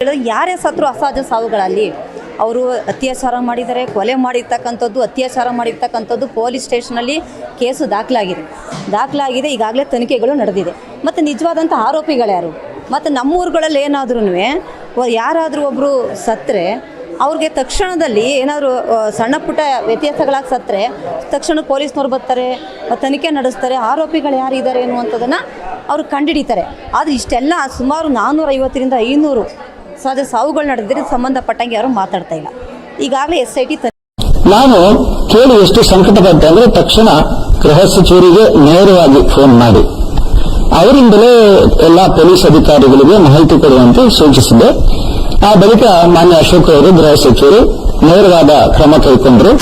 ಕೇಳಿದ್ರೆ ಯಾರೇ ಸತ್ರು ಅಸಹಜ ಸಾವುಗಳಲ್ಲಿ ಅವರು ಅತ್ಯಾಚಾರ ಮಾಡಿದ್ದಾರೆ, ಕೊಲೆ ಮಾಡಿರ್ತಕ್ಕಂಥದ್ದು, ಅತ್ಯಾಚಾರ ಮಾಡಿರ್ತಕ್ಕಂಥದ್ದು ಪೊಲೀಸ್ ಸ್ಟೇಷನಲ್ಲಿ ಕೇಸು ದಾಖಲಾಗಿದೆ. ಈಗಾಗಲೇ ತನಿಖೆಗಳು ನಡೆದಿದೆ. ಮತ್ತು ನಿಜವಾದಂಥ ಆರೋಪಿಗಳು ಯಾರು? ಮತ್ತು ನಮ್ಮೂರುಗಳಲ್ಲಿ ಏನಾದ್ರೂ ಯಾರಾದರೂ ಒಬ್ಬರು ಸತ್ತರೆ ಅವ್ರಿಗೆ ತಕ್ಷಣದಲ್ಲಿ ಏನಾದರೂ ಸಣ್ಣ ಪುಟ್ಟ ವ್ಯತ್ಯಾಸಗಳಾಗಿ ಸತ್ತರೆ ತಕ್ಷಣ ಪೊಲೀಸ್ನವ್ರು ಬರ್ತಾರೆ, ತನಿಖೆ ನಡೆಸ್ತಾರೆ, ಆರೋಪಿಗಳು ಯಾರಿದ್ದಾರೆ ಅನ್ನುವಂಥದ್ದನ್ನು ಅವರು ಕಂಡುಹಿಡಿತಾರೆ. ಆದರೆ ಇಷ್ಟೆಲ್ಲ ಸುಮಾರು 450ರಿಂದ 500 ಸಹಜ ಸಾವುಗಳು ನಡೆದಿದ್ರೆ ಸಂಬಂಧಪಟ್ಟಂಗೆ ಯಾರು ಮಾತಾಡ್ತಾ ಇಲ್ಲ. ಈಗಾಗಲೇ SIT ನಾನು ಕೇಳಿ ಎಷ್ಟು ಸಂಕಟಪಟ್ಟೆ ಅಂದರೆ ತಕ್ಷಣ ಗೃಹ ಸಚಿವರಿಗೆ ನೇರವಾಗಿ ಫೋನ್ ಮಾಡಿ ಅವರಿಂದಲೇ ಎಲ್ಲ ಪೊಲೀಸ್ ಅಧಿಕಾರಿಗಳಿಗೆ ಮಾಹಿತಿ ಕೊಡುವಂತೆ ಸೂಚಿಸಿದೆ. ಆ ಬಳಿಕ ಮಾನ್ಯ ಅಶೋಕ್ ಅವರು ಗೃಹ ಸಚಿವರು ನೇರವಾದ ಕ್ರಮ ಕೈಗೊಂಡರು.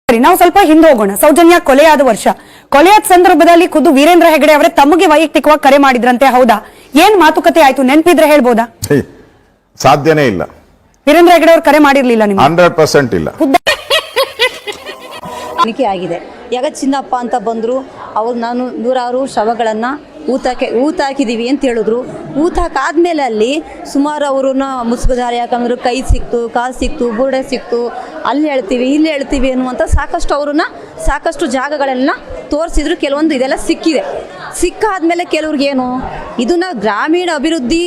ನಾವು ಸ್ವಲ್ಪ ಹಿಂದೆ ಹೋಗೋಣ. ಸೌಜನ್ಯ ಕೊಲೆಯಾದ ವರ್ಷ, ಕೊಲೆಯಾದ ಸಂದರ್ಭದಲ್ಲಿ ಖುದ್ದು ವೀರೇಂದ್ರ ಹೆಗಡೆ ಅವರೇ ತಮಗೆ ವೈಯಕ್ತಿಕವಾಗಿ ಕರೆ ಮಾಡಿದ್ರಂತೆ, ಹೌದಾ? ಏನ್ ಮಾತುಕತೆ ಆಯ್ತು, ನೆನಪಿದ್ರೆ ಹೇಳ್ಬೋದಾ? ಸಾಧ್ಯನೇ ಇಲ್ಲ. ವೀರೇಂದ್ರ ಹೆಗಡೆ ಅವರು ಕರೆ ಮಾಡಿರ್ಲಿಲ್ಲ ನಿಮ್ಗೆ? 100% ಇಲ್ಲ. ತನಿಖೆ ಆಗಿದೆ. ಯಾಗ ಚಿನ್ನಪ್ಪ ಅಂತ ಬಂದರು, ಅವ್ರು ನಾನು 100 ಶವಗಳನ್ನು ಊತಾಕಿದ್ದೀವಿ ಅಂತ ಹೇಳಿದ್ರು. ಊತಾಕಾದ್ಮೇಲೆ ಅಲ್ಲಿ ಸುಮಾರು ಅವ್ರನ್ನ ಮುಸುಗುದಾರಿ ಹಾಕಂದ್ರು, ಕೈ ಸಿಕ್ತು, ಕಾಲು ಸಿಕ್ತು, ಬುರುಡೆ ಸಿಕ್ತು, ಅಲ್ಲಿ ಹೇಳ್ತೀವಿ ಇಲ್ಲಿ ಹೇಳ್ತೀವಿ ಅನ್ನುವಂಥ ಸಾಕಷ್ಟು ಜಾಗಗಳೆಲ್ಲ ತೋರಿಸಿದ್ರು. ಕೆಲವೊಂದು ಇದೆಲ್ಲ ಸಿಕ್ಕಾದ್ಮೇಲೆ ಕೆಲವ್ರಿಗೇನು ಇದನ್ನು ಗ್ರಾಮೀಣ ಅಭಿವೃದ್ಧಿ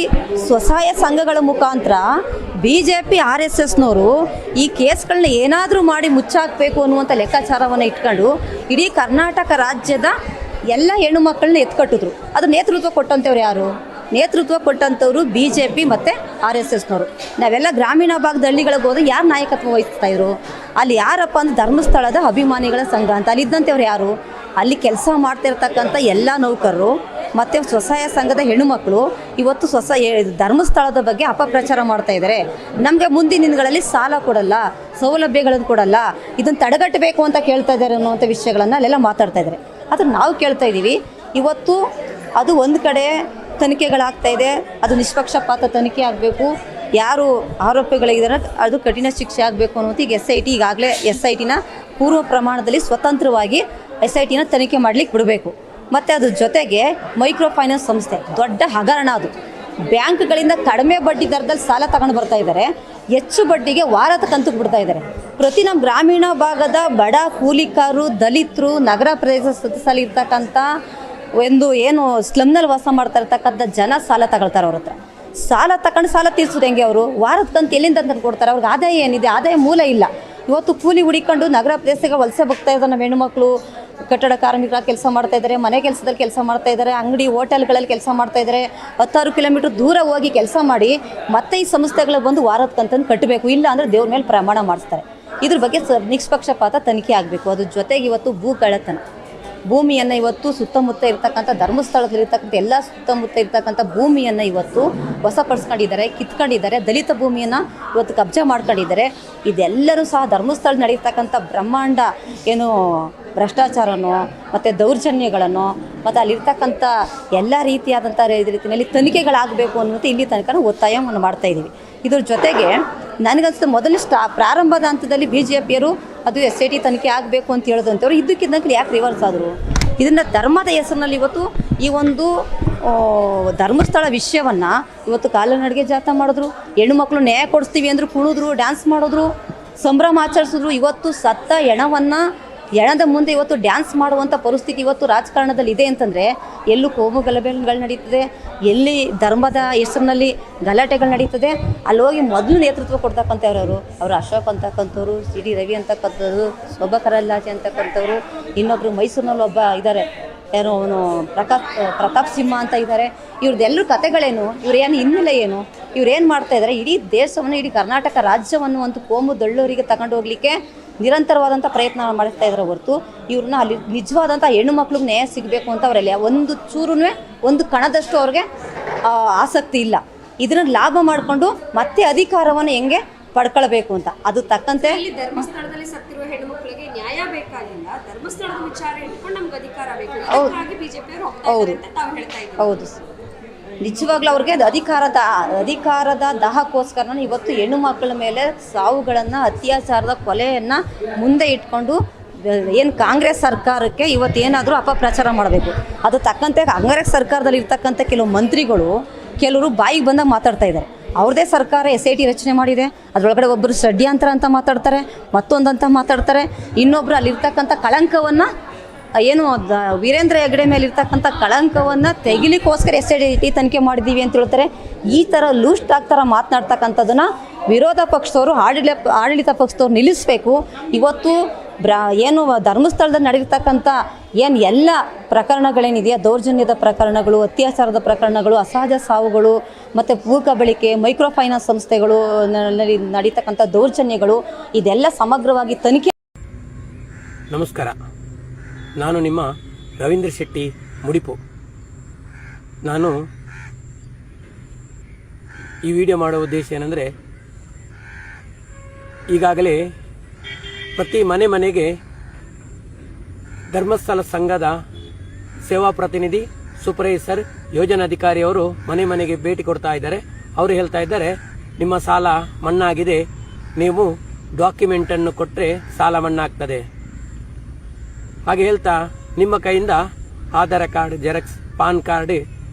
ಸ್ವಸಹಾಯ ಸಂಘಗಳ ಮುಖಾಂತರ BJP RSSನವರು ಈ ಕೇಸ್ಗಳನ್ನ ಏನಾದರೂ ಮಾಡಿ ಮುಚ್ಚಾಕಬೇಕು ಅನ್ನುವಂಥ ಲೆಕ್ಕಾಚಾರವನ್ನು ಇಟ್ಕೊಂಡು ಇಡೀ ಕರ್ನಾಟಕ ರಾಜ್ಯದ ಎಲ್ಲ ಹೆಣ್ಣು ಮಕ್ಕಳನ್ನ ಎತ್ಕಟ್ಟಿದ್ರು. ಅದು ನೇತೃತ್ವ ಕೊಟ್ಟಂಥವ್ರು ಯಾರು? ನೇತೃತ್ವ ಕೊಟ್ಟಂಥವ್ರು BJP ಮತ್ತು RSSನವರು. ನಾವೆಲ್ಲ ಗ್ರಾಮೀಣ ಭಾಗದ ಹಳ್ಳಿಗಳಿಗೆ ಹೋದ್ರೆ ಯಾರು ನಾಯಕತ್ವ ವಹಿಸ್ತಾಯಿದ್ರು? ಅಲ್ಲಿ ಯಾರಪ್ಪ ಅಂದ್ರೆ ಧರ್ಮಸ್ಥಳದ ಅಭಿಮಾನಿಗಳ ಸಂಘ ಅಂತ ಅಲ್ಲಿದ್ದಂಥವ್ರು ಯಾರು? ಅಲ್ಲಿ ಕೆಲಸ ಮಾಡ್ತಿರ್ತಕ್ಕಂಥ ಎಲ್ಲ ನೌಕರರು ಮತ್ತು ಸ್ವಸಹಾಯ ಸಂಘದ ಹೆಣ್ಣುಮಕ್ಕಳು ಇವತ್ತು ಧರ್ಮಸ್ಥಳದ ಬಗ್ಗೆ ಅಪಪ್ರಚಾರ ಮಾಡ್ತಾ ಇದ್ದಾರೆ. ನಮಗೆ ಮುಂದಿನ ದಿನಗಳಲ್ಲಿ ಸಾಲ ಕೊಡಲ್ಲ, ಸೌಲಭ್ಯಗಳನ್ನು ಕೊಡಲ್ಲ, ಇದನ್ನು ತಡೆಗಟ್ಟಬೇಕು ಅಂತ ಕೇಳ್ತಾ ಇದ್ದಾರೆ ಅನ್ನುವಂಥ ವಿಷಯಗಳನ್ನು ಅಲ್ಲೆಲ್ಲ ಮಾತಾಡ್ತಾ ಇದ್ದಾರೆ. ಅದನ್ನು ನಾವು ಕೇಳ್ತಾ ಇದ್ದೀವಿ. ಇವತ್ತು ಅದು ಒಂದು ಕಡೆ ತನಿಖೆಗಳಾಗ್ತಾಯಿದೆ, ಅದು ನಿಷ್ಪಕ್ಷಪಾತ ತನಿಖೆ ಆಗಬೇಕು, ಯಾರು ಆರೋಪಿಗಳಿದ್ದಾರೆ ಅದು ಕಠಿಣ ಶಿಕ್ಷೆ ಆಗಬೇಕು ಅನ್ನೋದು ಈಗ ಈಗಾಗಲೇ SITನ ಪೂರ್ವ ಪ್ರಮಾಣದಲ್ಲಿ ಸ್ವತಂತ್ರವಾಗಿ SITನ ತನಿಖೆ ಮಾಡಲಿಕ್ಕೆ ಬಿಡಬೇಕು. ಮತ್ತು ಅದ್ರ ಜೊತೆಗೆ ಮೈಕ್ರೋ ಫೈನಾನ್ಸ್ ಸಂಸ್ಥೆ ದೊಡ್ಡ ಹಗರಣ, ಅದು ಬ್ಯಾಂಕ್ಗಳಿಂದ ಕಡಿಮೆ ಬಡ್ಡಿ ದರದಲ್ಲಿ ಸಾಲ ತಗೊಂಡು ಬರ್ತಾ ಇದ್ದಾರೆ, ಹೆಚ್ಚು ಬಡ್ಡಿಗೆ ವಾರದ ಕಂತು ಬಿಡ್ತಾ ಇದ್ದಾರೆ. ಪ್ರತಿ ನಮ್ಮ ಗ್ರಾಮೀಣ ಭಾಗದ ಬಡ ಕೂಲಿಕಾರರು, ದಲಿತರು, ನಗರ ಪ್ರದೇಶದಲ್ಲಿ ಇರ್ತಕ್ಕಂಥ ಏನು ಸ್ಲಮ್ನಲ್ಲಿ ವಾಸ ಮಾಡ್ತಾ ಇರ್ತಕ್ಕಂಥ ಜನ ಸಾಲ ತಗೊಳ್ತಾರೆ. ಅವ್ರ ಹತ್ರ ಸಾಲ ತಗೊಂಡು ಸಾಲ ತೀರ್ಸೋದು ಹೆಂಗೆ? ಅವರು ವಾರದ ಕಂತು ಎಲ್ಲಿಂದ ತಂದು ಕೊಡ್ತಾರೆ? ಅವ್ರಿಗೆ ಆದಾಯ ಏನಿದೆ? ಆದಾಯ ಮೂಲ ಇಲ್ಲ. ಇವತ್ತು ಕೂಲಿ ಹುಡಿಕೊಂಡು ನಗರ ಪ್ರದೇಶಗಳ ವಲಸೆ ಹೋಗ್ತಾ ಇದ್ದಾರೆ. ನಮ್ಮ ಹೆಣ್ಣುಮಕ್ಕಳು ಕಟ್ಟಡ ಕಾರ್ಮಿಕರಾಗಿ ಕೆಲಸ ಮಾಡ್ತಾ ಇದ್ದಾರೆ, ಮನೆ ಕೆಲಸದಲ್ಲಿ ಕೆಲಸ ಮಾಡ್ತಾ ಇದ್ದಾರೆ, ಅಂಗಡಿ ಹೋಟೆಲ್ಗಳಲ್ಲಿ ಕೆಲಸ ಮಾಡ್ತಾ ಇದ್ದಾರೆ. 10 ಕಿಲೋಮೀಟರ್ ದೂರ ಹೋಗಿ ಕೆಲಸ ಮಾಡಿ ಮತ್ತೆ ಈ ಸಂಸ್ಥೆಗಳಿಗೆ ಬಂದು ವಾರದ ಕಂತನ್ನು ಕಟ್ಟಬೇಕು, ಇಲ್ಲ ಅಂದರೆ ದೇವ್ರ ಮೇಲೆ ಪ್ರಮಾಣ ಮಾಡಿಸ್ತಾರೆ. ಇದ್ರ ಬಗ್ಗೆ ನಿಷ್ಪಕ್ಷಪಾತ ತನಿಖೆ ಆಗಬೇಕು. ಅದ್ರ ಜೊತೆಗೆ ಇವತ್ತು ಭೂಮಿಯನ್ನು ಇವತ್ತು ಸುತ್ತಮುತ್ತ ಇರ್ತಕ್ಕಂಥ ಧರ್ಮಸ್ಥಳದಲ್ಲಿರ್ತಕ್ಕಂಥ ಎಲ್ಲ ಸುತ್ತಮುತ್ತ ಇರ್ತಕ್ಕಂಥ ಭೂಮಿಯನ್ನು ಇವತ್ತು ವಶಪಡಿಸ್ಕೊಂಡಿದ್ದಾರೆ, ಕಿತ್ಕೊಂಡಿದ್ದಾರೆ. ದಲಿತ ಭೂಮಿಯನ್ನು ಇವತ್ತು ಕಬ್ಜಾ ಮಾಡ್ಕೊಂಡಿದ್ದಾರೆ. ಇದೆಲ್ಲರೂ ಸಹ ಧರ್ಮಸ್ಥಳ ನಡೆಯತಕ್ಕಂಥ ಬ್ರಹ್ಮಾಂಡ ಭ್ರಷ್ಟಾಚಾರನೋ ಮತ್ತು ದೌರ್ಜನ್ಯಗಳನ್ನು ಮತ್ತು ಅಲ್ಲಿರ್ತಕ್ಕಂಥ ಎಲ್ಲ ರೀತಿಯಾದಂಥ ರೀತಿಯಲ್ಲಿ ತನಿಖೆಗಳಾಗಬೇಕು ಅನ್ನೋದು ಇಲ್ಲಿ ತನಕ ಒತ್ತಾಯವನ್ನು ಮಾಡ್ತಾಯಿದ್ದೀವಿ. ಇದ್ರ ಜೊತೆಗೆ ನನಗನ್ಸುತ್ತೆ ಮೊದಲು ಪ್ರಾರಂಭದ ಹಂತದಲ್ಲಿ BJPಯರು ಅದು SIT ತನಿಖೆ ಆಗಬೇಕು ಅಂತ ಹೇಳಿದಂಥವ್ರು ಇದ್ದಕ್ಕಿದ್ದಂಗೆ ಯಾಕೆ ರಿವರ್ಸ್ ಆದರು? ಇದನ್ನು ಧರ್ಮದ ಹೆಸರಿನಲ್ಲಿ ಇವತ್ತು ಈ ಒಂದು ಧರ್ಮಸ್ಥಳ ವಿಷಯವನ್ನು ಇವತ್ತು ಕಾಲ್ನಡಿಗೆ ಜಾಥಾ ಮಾಡಿದ್ರು, ಹೆಣ್ಣು ಮಕ್ಕಳು ನ್ಯಾಯ ಕೊಡಿಸ್ತೀವಿ ಅಂದರು, ಕುಣಿದ್ರು, ಡ್ಯಾನ್ಸ್ ಮಾಡಿದ್ರು, ಸಂಭ್ರಮ ಆಚರಿಸಿದ್ರು. ಇವತ್ತು ಸತ್ತ ಹೆಣದ ಮುಂದೆ ಇವತ್ತು ಡ್ಯಾನ್ಸ್ ಮಾಡುವಂಥ ಪರಿಸ್ಥಿತಿ ಇವತ್ತು ರಾಜಕಾರಣದಲ್ಲಿ ಇದೆ ಅಂತಂದರೆ ಎಲ್ಲೂ ಕೋಮು ಗಲಭೆಗಳು ನಡೀತದೆ, ಎಲ್ಲಿ ಧರ್ಮದ ಹೆಸರಿನಲ್ಲಿ ಗಲಾಟೆಗಳು ನಡೀತದೆ, ಅಲ್ಲಿ ಹೋಗಿ ಮೊದಲು ನೇತೃತ್ವ ಕೊಡ್ತಕ್ಕಂಥವ್ರು ಅವರು ಅಶೋಕ್ ಅಂತಕ್ಕಂಥವ್ರು, CD ರವಿ ಅಂತಕ್ಕಂಥವ್ರು, ಶೋಭಾ ಕರಂದ್ಲಾಜೆ ಅಂತಕ್ಕಂಥವ್ರು, ಇನ್ನೊಬ್ಬರು ಮೈಸೂರಿನಲ್ಲಿ ಒಬ್ಬ ಇದ್ದಾರೆ, ಯಾರು ಅವನು ಪ್ರತಾಪ್ ಸಿಂಹ ಅಂತ ಇದ್ದಾರೆ. ಇವ್ರದ್ದೆಲ್ಲರೂ ಕತೆಗಳೇನು? ಇವ್ರೇನು ಹಿನ್ನೆಲೆ ಏನು? ಇವ್ರೇನು ಮಾಡ್ತಾ ಇದ್ದಾರೆ? ಇಡೀ ದೇಶವನ್ನು, ಇಡೀ ಕರ್ನಾಟಕ ರಾಜ್ಯವನ್ನು ಒಂದು ಕೋಮು ದಳ್ಳೂರಿಗೆ ತಗೊಂಡು ಹೋಗಲಿಕ್ಕೆ ನಿರಂತರವಾದಂಥ ಪ್ರಯತ್ನ ಮಾಡ್ತಾ ಇದ್ದಾರೆ ಹೊರತು ಇವ್ರನ್ನ ಅಲ್ಲಿ ನಿಜವಾದಂಥ ಹೆಣ್ಣು ಮಕ್ಳಿಗೆ ನ್ಯಾಯ ಸಿಗಬೇಕು ಅಂತ ಅವರಲ್ಲಿ ಒಂದು ಚೂರೂ ಒಂದು ಕಣದಷ್ಟು ಅವ್ರಿಗೆ ಆಸಕ್ತಿ ಇಲ್ಲ. ಇದನ್ನ ಲಾಭ ಮಾಡಿಕೊಂಡು ಮತ್ತೆ ಅಧಿಕಾರವನ್ನು ಹೆಂಗೆ ಪಡ್ಕೊಳ್ಬೇಕು ಅಂತ ಅದು ತಕ್ಕಂತೆ ಧರ್ಮಸ್ಥಳದಲ್ಲಿ ಸತ್ತಿರುವ ಹೆಣ್ಣು ಮಕ್ಕಳಿಗೆ ನ್ಯಾಯ ಬೇಕಾಗಿಲ್ಲ, ಧರ್ಮಸ್ಥಳದ ವಿಚಾರ ಇಟ್ಕೊಂಡು ನಮ್ಗೆ ಅಧಿಕಾರ ಬೇಕು. ಹೌದು, ನಿಜವಾಗ್ಲೂ ಅವ್ರಿಗೆ ಅಧಿಕಾರದ ದಾಹಕ್ಕೋಸ್ಕರ ಇವತ್ತು ಹೆಣ್ಣು ಮಕ್ಕಳ ಮೇಲೆ ಸಾವುಗಳನ್ನು, ಅತ್ಯಾಚಾರದ ಕೊಲೆಯನ್ನು ಮುಂದೆ ಇಟ್ಕೊಂಡು ಏನು ಕಾಂಗ್ರೆಸ್ ಸರ್ಕಾರಕ್ಕೆ ಇವತ್ತೇನಾದರೂ ಅಪಪ್ರಚಾರ ಮಾಡಬೇಕು. ಅದು ತಕ್ಕಂತೆ ಕಾಂಗ್ರೆಸ್ ಸರ್ಕಾರದಲ್ಲಿ ಇರ್ತಕ್ಕಂಥ ಕೆಲವು ಮಂತ್ರಿಗಳು ಕೆಲವರು ಬಾಯಿಗೆ ಬಂದಾಗ ಮಾತಾಡ್ತಾ ಇದ್ದಾರೆ. ಅವ್ರದ್ದೇ ಸರ್ಕಾರ SIT ರಚನೆ ಮಾಡಿದೆ, ಅದರೊಳಗಡೆ ಒಬ್ಬರು ಷಡ್ಯಂತ್ರ ಅಂತ ಮಾತಾಡ್ತಾರೆ, ಮತ್ತೊಂದಂತ ಮಾತಾಡ್ತಾರೆ, ಇನ್ನೊಬ್ಬರು ಅಲ್ಲಿರ್ತಕ್ಕಂಥ ಕಳಂಕವನ್ನು ಏನು ವೀರೇಂದ್ರ ಹೆಗ್ಗಡೆ ಮೇಲೆ ಇರ್ತಕ್ಕಂಥ ಕಳಂಕವನ್ನು ತೆಗಿಲಿಕ್ಕೋಸ್ಕರ SIT ತನಿಖೆ ಮಾಡಿದ್ದೀವಿ ಅಂತ ಹೇಳ್ತಾರೆ. ಈ ಥರ ಲೂಸ್ಟ್ ಥರ ಮಾತನಾಡ್ತಕ್ಕಂಥದ್ದನ್ನು ವಿರೋಧ ಪಕ್ಷದವರು ಆಡಳಿತ ಪಕ್ಷದವ್ರು ನಿಲ್ಲಿಸಬೇಕು. ಇವತ್ತು ಏನು ಧರ್ಮಸ್ಥಳದಲ್ಲಿ ನಡೆದಿರ್ತಕ್ಕಂಥ ಏನು ಎಲ್ಲ ಪ್ರಕರಣಗಳೇನಿದೆಯಾ, ದೌರ್ಜನ್ಯದ ಪ್ರಕರಣಗಳು, ಅತ್ಯಾಚಾರದ ಪ್ರಕರಣಗಳು, ಅಸಹಜ ಸಾವುಗಳು ಮತ್ತು ಭೂಕಬಳಿಕೆ, ಮೈಕ್ರೋ ಫೈನಾನ್ಸ್ ಸಂಸ್ಥೆಗಳು ನಡೀತಕ್ಕಂಥ ದೌರ್ಜನ್ಯಗಳು, ಇದೆಲ್ಲ ಸಮಗ್ರವಾಗಿ ತನಿಖೆ. ನಮಸ್ಕಾರ, ನಾನು ನಿಮ್ಮ ರವೀಂದ್ರ ಶೆಟ್ಟಿ ಮುಡಿಪು. ನಾನು ಈ ವಿಡಿಯೋ ಮಾಡುವ ಉದ್ದೇಶ ಏನಂದರೆ, ಈಗಾಗಲೇ ಪ್ರತಿ ಮನೆಗೆ ಧರ್ಮಸ್ಥಳ ಸಂಘದ ಸೇವಾ ಪ್ರತಿನಿಧಿ, ಸೂಪರ್ವೈಸರ್, ಯೋಜನಾಧಿಕಾರಿಯವರು ಮನೆಗೆ ಭೇಟಿ ಕೊಡ್ತಾ ಇದ್ದಾರೆ. ಅವರು ಹೇಳ್ತಾ ಇದ್ದಾರೆ, ನಿಮ್ಮ ಸಾಲ ಮಣ್ಣಾಗಿದೆ, ನೀವು ಡಾಕ್ಯುಮೆಂಟನ್ನು ಕೊಟ್ಟರೆ ಸಾಲ ಮಣ್ಣಾಗ್ತದೆ. ಹಾಗೆ ಹೇಳ್ತಾ ನಿಮ್ಮ ಕೈಯಿಂದ Aadhaar card xerox, PAN card,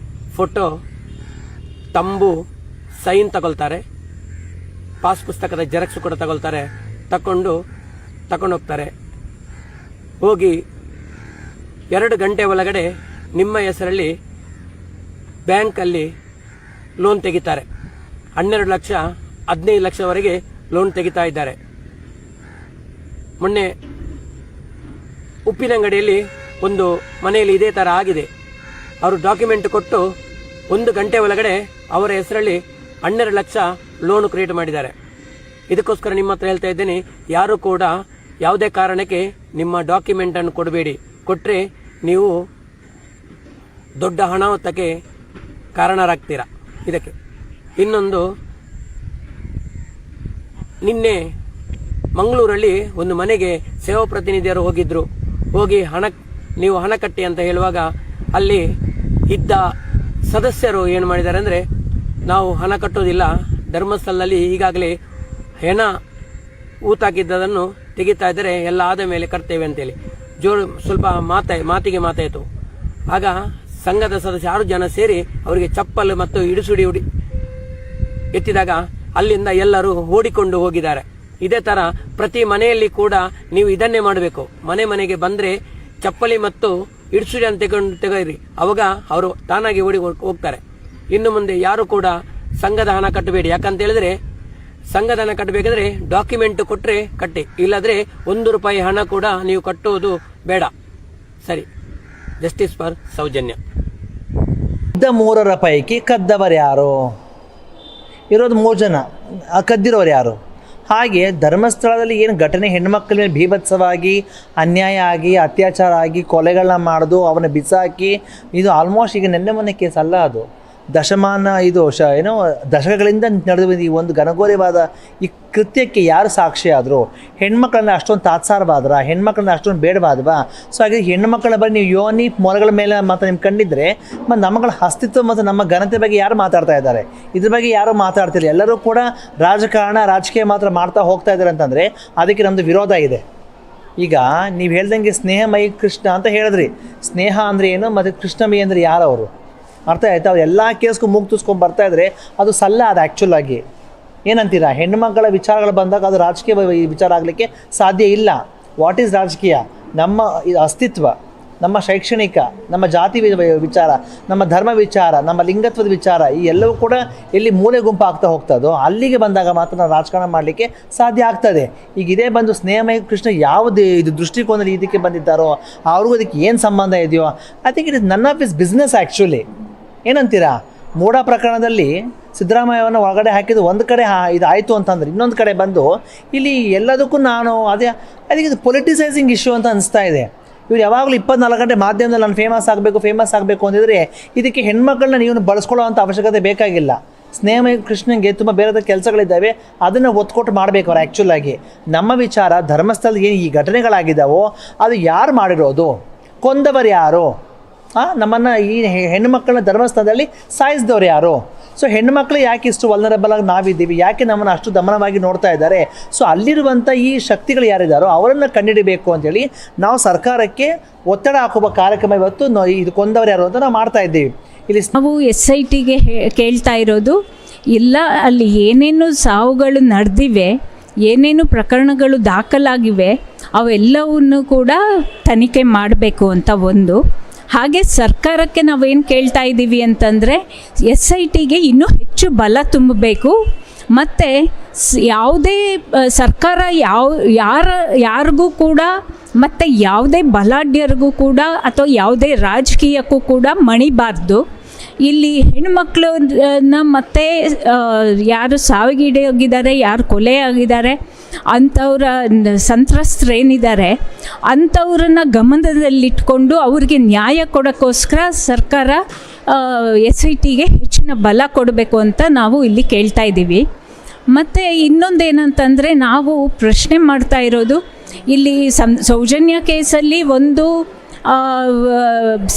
photo, thumb, sign ತಗೊಳ್ತಾರೆ, ಪಾಸ್ ಪುಸ್ತಕದ ಜೆರಾಕ್ಸ್ ಕೂಡ ತಗೊಳ್ತಾರೆ, ತಗೊಂಡೋಗ್ತಾರೆ. ಹೋಗಿ 2 ಗಂಟೆ ಒಳಗಡೆ ನಿಮ್ಮ ಹೆಸರಲ್ಲಿ ಬ್ಯಾಂಕಲ್ಲಿ ಲೋನ್ ತೆಗಿತಾರೆ. 12 ಲಕ್ಷ 15 ಲಕ್ಷವರೆಗೆ ಲೋನ್ ತೆಗಿತಾ ಇದ್ದಾರೆ. ಮೊನ್ನೆ ಉಪ್ಪಿನಂಗಡಿಯಲ್ಲಿ ಒಂದು ಮನೆಯಲ್ಲಿ ಇದೇ ಥರ ಆಗಿದೆ. ಅವರು ಡಾಕ್ಯುಮೆಂಟ್ ಕೊಟ್ಟು 1 ಗಂಟೆ ಒಳಗಡೆ ಅವರ ಹೆಸರಲ್ಲಿ 12 ಲಕ್ಷ ಲೋನ್ ಕ್ರಿಯೇಟ್ ಮಾಡಿದ್ದಾರೆ. ಇದಕ್ಕೋಸ್ಕರ ನಿಮ್ಮ ಹತ್ರ ಹೇಳ್ತಾ ಇದ್ದೇನೆ, ಯಾರು ಕೂಡ ಯಾವುದೇ ಕಾರಣಕ್ಕೆ ನಿಮ್ಮ ಡಾಕ್ಯುಮೆಂಟನ್ನು ಕೊಡಬೇಡಿ. ಕೊಟ್ಟರೆ ನೀವು ದೊಡ್ಡ ಅನಾಹುತಕ್ಕೆ ಕಾರಣರಾಗ್ತೀರಾ. ಇದಕ್ಕೆ ಇನ್ನೊಂದು, ನಿನ್ನೆ ಮಂಗಳೂರಲ್ಲಿ ಒಂದು ಮನೆಗೆ ಸೇವಾ ಪ್ರತಿನಿಧಿಯರು ಹೋಗಿ ನೀವು ಹಣ ಕಟ್ಟಿ ಅಂತ ಹೇಳುವಾಗ ಅಲ್ಲಿ ಇದ್ದ ಸದಸ್ಯರು ಏನು ಮಾಡಿದ್ದಾರೆ ಅಂದರೆ, ನಾವು ಹಣ ಕಟ್ಟೋದಿಲ್ಲ, ಧರ್ಮಸ್ಥಳದಲ್ಲಿ ಈಗಾಗಲೇ ಹೆಣ ಊತಾಕಿದ್ದದನ್ನು ತೆಗಿತಾ ಇದ್ದರೆ ಎಲ್ಲ ಆದ ಮೇಲೆ ಕಟ್ತೇವೆ ಅಂತೇಳಿ ಸ್ವಲ್ಪ ಮಾತಿಗೆ ಮಾತಾಯಿತು. ಆಗ ಸಂಘದ ಸದಸ್ಯ 6 ಜನ ಸೇರಿ ಅವರಿಗೆ ಚಪ್ಪಲ್ ಮತ್ತು ಇಡಿಸುಡಿ ಎತ್ತಿದಾಗ ಅಲ್ಲಿಂದ ಎಲ್ಲರೂ ಓಡಿಕೊಂಡು ಹೋಗಿದ್ದಾರೆ. ಇದೇ ತರ ಪ್ರತಿ ಮನೆಯಲ್ಲಿ ಕೂಡ ನೀವು ಇದನ್ನೇ ಮಾಡಬೇಕು. ಮನೆಗೆ ಬಂದ್ರೆ ಚಪ್ಪಲಿ ಮತ್ತು ಇಡಿಸುಡಿ ಅಂತ ತೆಗೆಯಿರಿ, ಅವಾಗ ಅವರು ತಾನಾಗಿ ಓಡಿ ಹೋಗ್ತಾರೆ. ಇನ್ನು ಮುಂದೆ ಯಾರು ಕೂಡ ಸಂಘದ ಹಣ ಕಟ್ಟಬೇಡಿ. ಯಾಕಂತ ಹೇಳಿದ್ರೆ ಸಂಘದ ಹಣ ಕಟ್ಟಬೇಕಾದ್ರೆ ಡಾಕ್ಯುಮೆಂಟ್ ಕೊಟ್ರೆ ಕಟ್ಟಿ, ಇಲ್ಲದ್ರೆ 1 ರೂಪಾಯಿ ಹಣ ಕೂಡ ನೀವು ಕಟ್ಟುವುದು ಬೇಡ. ಸರಿ, ಜಸ್ಟಿಸ್ ಫಾರ್ ಸೌಜನ್ಯ. 3 ಪೈಕಿ ಕದ್ದವರು ಯಾರು? ಇರೋದು 3 ಜನ, ಕದ್ದಿರೋರು ಯಾರು? ಹಾಗೆ ಧರ್ಮಸ್ಥಳದಲ್ಲಿ ಏನು ಘಟನೆ, ಹೆಣ್ಮಕ್ಳ ಮೇಲೆ ಭೀಭತ್ಸವಾಗಿ ಅನ್ಯಾಯ ಆಗಿ ಅತ್ಯಾಚಾರ ಆಗಿ ಕೊಲೆಗಳನ್ನ ಮಾಡೋದು, ಅವನ್ನ ಬಿಸಾಕಿ, ಇದು ಆಲ್ಮೋಸ್ಟ್ ಈಗ ನೆನ್ನೆ ಮೊನ್ನೆ ಕೇಸ್ ಅಲ್ಲ, ಅದು ದಶಕಗಳಿಂದ ನಡೆದು ಈ ಒಂದು ಘನಘೋರವಾದ ಈ ಕೃತ್ಯಕ್ಕೆ ಯಾರು ಸಾಕ್ಷಿ ಆದರು? ಹೆಣ್ಮಕ್ಳನ್ನ ಅಷ್ಟೊಂದು ತಾತ್ಸಾರವಾದ್ರ, ಹೆಣ್ಮಕ್ಳನ್ನ ಅಷ್ಟೊಂದು ಬೇಡವಾದವಾ? ಸೊ ಹಾಗೆ ಹೆಣ್ಮಕ್ಳ ಬಗ್ಗೆ ನೀವು ಯೋನಿ ಮೊಲಗಳ ಮೇಲೆ ಮಾತ್ರ ನಿಮ್ಗೆ ಕಂಡಿದ್ರೆ, ಮತ್ತು ನಮ್ಮಗಳ ಅಸ್ತಿತ್ವ ಮತ್ತು ನಮ್ಮ ಘನತೆ ಬಗ್ಗೆ ಯಾರು ಮಾತಾಡ್ತಾ ಇದ್ದಾರೆ? ಇದ್ರ ಬಗ್ಗೆ ಯಾರು ಮಾತಾಡ್ತಿಲ್ಲ. ಎಲ್ಲರೂ ಕೂಡ ರಾಜಕೀಯ ಮಾತ್ರ ಮಾಡ್ತಾ ಹೋಗ್ತಾ ಇದ್ದಾರೆ ಅಂತಂದರೆ ಅದಕ್ಕೆ ನಮ್ಮದು ವಿರೋಧ ಇದೆ. ಈಗ ನೀವು ಹೇಳ್ದಂಗೆ ಸ್ನೇಹಮಯಿ ಕೃಷ್ಣ ಅಂತ ಹೇಳಿದ್ರಿ. ಸ್ನೇಹ ಅಂದರೆ ಏನು ಮತ್ತು ಕೃಷ್ಣಮಯಿ ಅಂದರೆ ಯಾರು? ಅವರು ಅರ್ಥ ಆಯ್ತಾ? ಅವ್ರು ಎಲ್ಲ ಕೇಸ್ಗೂ ಮೂಗು ತುಸ್ಕೊಂಡು ಬರ್ತಾ ಇದ್ರೆ ಅದು ಸಲ್ಲ. ಅದು ಆ್ಯಕ್ಚುಲ್ ಆಗಿ ಏನಂತೀರಾ? ಹೆಣ್ಣುಮಕ್ಕಳ ವಿಚಾರಗಳು ಬಂದಾಗ ಅದು ರಾಜಕೀಯ ವಿಚಾರ ಆಗಲಿಕ್ಕೆ ಸಾಧ್ಯ ಇಲ್ಲ. ವಾಟ್ ಈಸ್ ರಾಜಕೀಯ? ನಮ್ಮ ಅಸ್ತಿತ್ವ, ನಮ್ಮ ಶೈಕ್ಷಣಿಕ, ನಮ್ಮ ಜಾತಿ ವಿಚಾರ, ನಮ್ಮ ಧರ್ಮ ವಿಚಾರ, ನಮ್ಮ ಲಿಂಗತ್ವದ ವಿಚಾರ, ಈ ಎಲ್ಲವೂ ಕೂಡ ಎಲ್ಲಿ ಮೂಲೆ ಗುಂಪು ಆಗ್ತಾ ಹೋಗ್ತದೋ ಅಲ್ಲಿಗೆ ಬಂದಾಗ ಮಾತ್ರ ನಾವು ರಾಜಕಾರಣ ಮಾಡಲಿಕ್ಕೆ ಸಾಧ್ಯ ಆಗ್ತದೆ. ಈಗ ಇದೇ ಬಂದು ಸ್ನೇಹಮಯ ಕೃಷ್ಣ ಯಾವುದೇ ಇದು ದೃಷ್ಟಿಕೋನದಲ್ಲಿ ಇದಕ್ಕೆ ಬಂದಿದ್ದಾರೋ ಅವ್ರಿಗೂ ಅದಕ್ಕೆ ಏನು ಸಂಬಂಧ ಇದೆಯೋ? I think it is none of is business actually. ಏನಂತೀರಾ? ಮೂಢ ಪ್ರಕರಣದಲ್ಲಿ ಸಿದ್ದರಾಮಯ್ಯವನ್ನು ಒಳಗಡೆ ಹಾಕಿದ್ದು ಒಂದು ಕಡೆ ಇದಾಯಿತು ಅಂತಂದ್ರೆ, ಇನ್ನೊಂದು ಕಡೆ ಬಂದು ಇಲ್ಲಿ ಎಲ್ಲದಕ್ಕೂ ಅದಕ್ಕೆ ಇದು ಪೊಲಿಟಿಸೈಸಿಂಗ್ ಇಶ್ಯೂ ಅಂತ ಅನಿಸ್ತಾ ಇದೆ. ಇವ್ರು ಯಾವಾಗಲೂ 24 ಗಂಟೆ ಮಾಧ್ಯಮದಲ್ಲಿ ನಾನು ಫೇಮಸ್ ಆಗಬೇಕು ಅಂದಿದ್ರೆ ಇದಕ್ಕೆ ಹೆಣ್ಮಕ್ಳನ್ನ ನೀವು ಬಳಸ್ಕೊಳ್ಳೋ ಅಂಥ ಅವಶ್ಯಕತೆ ಬೇಕಾಗಿಲ್ಲ. ಸ್ನೇಹಮಯ ಕೃಷ್ಣನಿಗೆ ತುಂಬ ಬೇರೆ ಕೆಲಸಗಳಿದ್ದಾವೆ, ಅದನ್ನು ಒತ್ಕೊಟ್ಟು ಮಾಡಬೇಕು ಅವ್ರು. ಆ್ಯಕ್ಚುಲಾಗಿ ನಮ್ಮ ವಿಚಾರ ಧರ್ಮಸ್ಥಳದ ಏನು ಈ ಘಟನೆಗಳಾಗಿದ್ದಾವೋ ಅದು ಯಾರು ಮಾಡಿರೋದು, ಕೊಂದವರು ಯಾರು, ನಮ್ಮನ್ನು ಈ ಹೆಣ್ಣುಮಕ್ಕಳನ್ನ ಧರ್ಮಸ್ಥಳದಲ್ಲಿ ಸಾಯಿಸಿದವ್ರು ಯಾರು? ಸೊ ಹೆಣ್ಣುಮಕ್ಳು ಯಾಕೆ ಇಷ್ಟು ವಲ್ನರಬಲ್ ಆಗಿ ನಾವಿದ್ದೀವಿ, ಯಾಕೆ ನಮ್ಮನ್ನು ಅಷ್ಟು ದಮನವಾಗಿ ನೋಡ್ತಾ ಇದ್ದಾರೆ? ಸೊ ಅಲ್ಲಿರುವಂಥ ಈ ಶಕ್ತಿಗಳು ಯಾರಿದ್ದಾರೋ ಅವರನ್ನು ಕಂಡುಹಿಡಿಬೇಕು ಅಂತೇಳಿ ನಾವು ಸರ್ಕಾರಕ್ಕೆ ಒತ್ತಡ ಹಾಕುವ ಕಾರ್ಯಕ್ರಮ ಇವತ್ತು ಇದು ಕೊಂದವರು ಯಾರು ಅಂತ ನಾವು ಮಾಡ್ತಾ ಇದ್ದೀವಿ. ಇಲ್ಲಿ ನಾವು SITಗೆ ಕೇಳ್ತಾ ಇರೋದು, ಇಲ್ಲ ಅಲ್ಲಿ ಏನೇನು ಸಾವುಗಳು ನಡೆದಿವೆ, ಏನೇನು ಪ್ರಕರಣಗಳು ದಾಖಲಾಗಿವೆ ಅವೆಲ್ಲವನ್ನು ಕೂಡ ತನಿಖೆ ಮಾಡಬೇಕು ಅಂತ ಒಂದು. ಹಾಗೆ ಸರ್ಕಾರಕ್ಕೆ ನಾವೇನು ಕೇಳ್ತಾ ಇದ್ದೀವಿ ಅಂತಂದರೆ SITಗೆ ಇನ್ನೂ ಹೆಚ್ಚು ಬಲ ತುಂಬಬೇಕು. ಮತ್ತು ಯಾವುದೇ ಸರ್ಕಾರ ಯಾರಿಗೂ ಕೂಡ ಮತ್ತು ಯಾವುದೇ ಬಲಾಢ್ಯರಿಗೂ ಕೂಡ ಅಥವಾ ಯಾವುದೇ ರಾಜಕೀಯಕ್ಕೂ ಕೂಡ ಮಣಿಬಾರ್ದು. ಇಲ್ಲಿ ಹೆಣ್ಣುಮಕ್ಕಳನ್ನ ಮತ್ತು ಯಾರು ಸಾವಿಗೀಡಾಗಿದ್ದಾರೆ, ಯಾರು ಕೊಲೆ ಆಗಿದ್ದಾರೆ, ಅಂಥವ್ರ ಸಂತ್ರಸ್ತರೇನಿದ್ದಾರೆ ಅಂಥವ್ರನ್ನ ಗಮನದಲ್ಲಿಟ್ಕೊಂಡು ಅವ್ರಿಗೆ ನ್ಯಾಯ ಕೊಡೋಕ್ಕೋಸ್ಕರ ಸರ್ಕಾರ SITಗೆ ಹೆಚ್ಚಿನ ಬಲ ಕೊಡಬೇಕು ಅಂತ ನಾವು ಇಲ್ಲಿ ಕೇಳ್ತಾ ಇದ್ದೀವಿ. ಮತ್ತು ಇನ್ನೊಂದೇನಂತಂದರೆ ನಾವು ಪ್ರಶ್ನೆ ಮಾಡ್ತಾ ಇರೋದು, ಇಲ್ಲಿ ಸೌಜನ್ಯ ಕೇಸಲ್ಲಿ ಒಂದು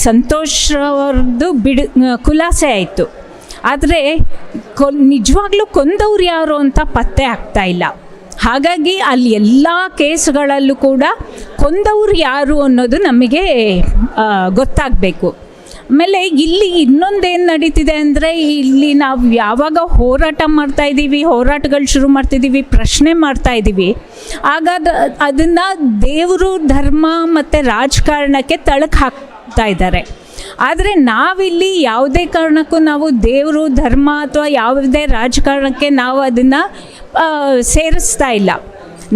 ಸಂತೋಷ್ ಅವ್ರದ್ದು ಖುಲಾಸೆ ಆಯಿತು. ಆದರೆ ನಿಜವಾಗ್ಲೂ ಕೊಂದವ್ರು ಯಾರು ಅಂತ ಪತ್ತೆ ಆಗ್ತಾ ಇಲ್ಲ. ಹಾಗಾಗಿ ಅಲ್ಲಿ ಎಲ್ಲ ಕೇಸ್ಗಳಲ್ಲೂ ಕೂಡ ಕೊಂದವ್ರು ಯಾರು ಅನ್ನೋದು ನಮಗೆ ಗೊತ್ತಾಗಬೇಕು. ಆಮೇಲೆ ಇಲ್ಲಿ ಇನ್ನೊಂದೇನು ನಡೀತಿದೆ ಅಂದರೆ, ಇಲ್ಲಿ ನಾವು ಯಾವಾಗ ಹೋರಾಟ ಮಾಡ್ತಾಯಿದ್ದೀವಿ, ಹೋರಾಟಗಳು ಶುರು ಮಾಡ್ತಿದ್ದೀವಿ, ಪ್ರಶ್ನೆ ಮಾಡ್ತಾಯಿದ್ದೀವಿ, ಆಗ ಅದನ್ನು ದೇವರು, ಧರ್ಮ ಮತ್ತು ರಾಜಕಾರಣಕ್ಕೆ ತಳಕು ಹಾಕ್ತಾ ಇದ್ದಾರೆ. ಆದರೆ ನಾವಿಲ್ಲಿ ಯಾವುದೇ ಕಾರಣಕ್ಕೂ ನಾವು ದೇವರು, ಧರ್ಮ ಅಥವಾ ಯಾವುದೇ ರಾಜಕಾರಣಕ್ಕೆ ನಾವು ಅದನ್ನು ಸೇರಿಸ್ತಾ ಇಲ್ಲ.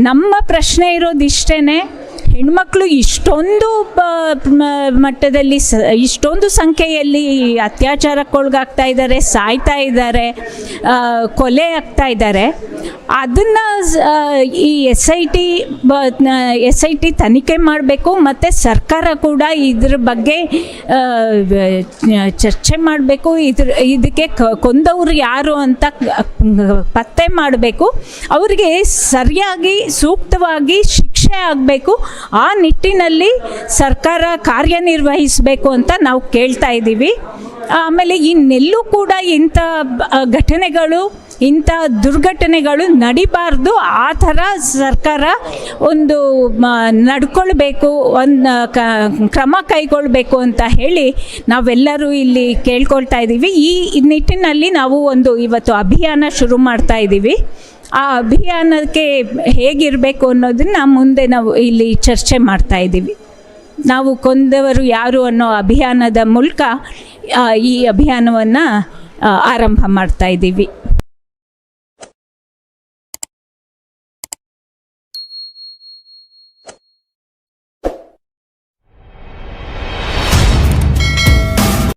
ನಮ್ಮ ಪ್ರಶ್ನೆ ಇರೋದಿಷ್ಟೇ, ಹೆಣ್ಮಕ್ಳು ಇಷ್ಟೊಂದು ಮಟ್ಟದಲ್ಲಿ ಇಷ್ಟೊಂದು ಸಂಖ್ಯೆಯಲ್ಲಿ ಅತ್ಯಾಚಾರಕ್ಕೊಳಗಾಗ್ತಾ ಇದ್ದಾರೆ, ಸಾಯ್ತಾ ಇದ್ದಾರೆ, ಕೊಲೆ ಆಗ್ತಾ ಇದ್ದಾರೆ. ಅದನ್ನು ಈ SIT ತನಿಖೆ ಮಾಡಬೇಕು. ಮತ್ತು ಸರ್ಕಾರ ಕೂಡ ಇದ್ರ ಬಗ್ಗೆ ಚರ್ಚೆ ಮಾಡಬೇಕು. ಇದಕ್ಕೆ ಕೊಂದವರು ಯಾರು ಅಂತ ಪತ್ತೆ ಮಾಡಬೇಕು. ಅವರಿಗೆ ಸರಿಯಾಗಿ ಸೂಕ್ತವಾಗಿ ಶಿಕ್ಷೆ ಆಗಬೇಕು. ಆ ನಿಟ್ಟಿನಲ್ಲಿ ಸರ್ಕಾರ ಕಾರ್ಯನಿರ್ವಹಿಸಬೇಕು ಅಂತ ನಾವು ಕೇಳ್ತಾ ಇದ್ದೀವಿ. ಆಮೇಲೆ ಇನ್ನೆಲ್ಲೂ ಕೂಡ ಇಂಥ ಘಟನೆಗಳು, ಇಂಥ ದುರ್ಘಟನೆಗಳು ನಡಿಬಾರ್ದು. ಆ ಥರ ಸರ್ಕಾರ ಒಂದು ನಡ್ಕೊಳ್ಬೇಕು, ಒಂದು ಕ್ರಮ ಕೈಗೊಳ್ಳಬೇಕು ಅಂತ ಹೇಳಿ ನಾವೆಲ್ಲರೂ ಇಲ್ಲಿ ಕೇಳ್ಕೊಳ್ತಾ ಇದ್ದೀವಿ. ಈ ನಿಟ್ಟಿನಲ್ಲಿ ನಾವು ಒಂದು ಇವತ್ತು ಅಭಿಯಾನ ಶುರು ಮಾಡ್ತಾ ಇದ್ದೀವಿ. ಆ ಅಭಿಯಾನಕ್ಕೆ ಹೇಗಿರಬೇಕು ಅನ್ನೋದನ್ನ ಮುಂದೆ ನಾವು ಇಲ್ಲಿ ಚರ್ಚೆ ಮಾಡ್ತಾ ಇದ್ದೀವಿ. ನಾವು ಕೊಂದವರು ಯಾರು ಅನ್ನೋ ಅಭಿಯಾನದ ಮೂಲಕ ಈ ಅಭಿಯಾನವನ್ನು ಆರಂಭ ಮಾಡ್ತಾ ಇದ್ದೀವಿ.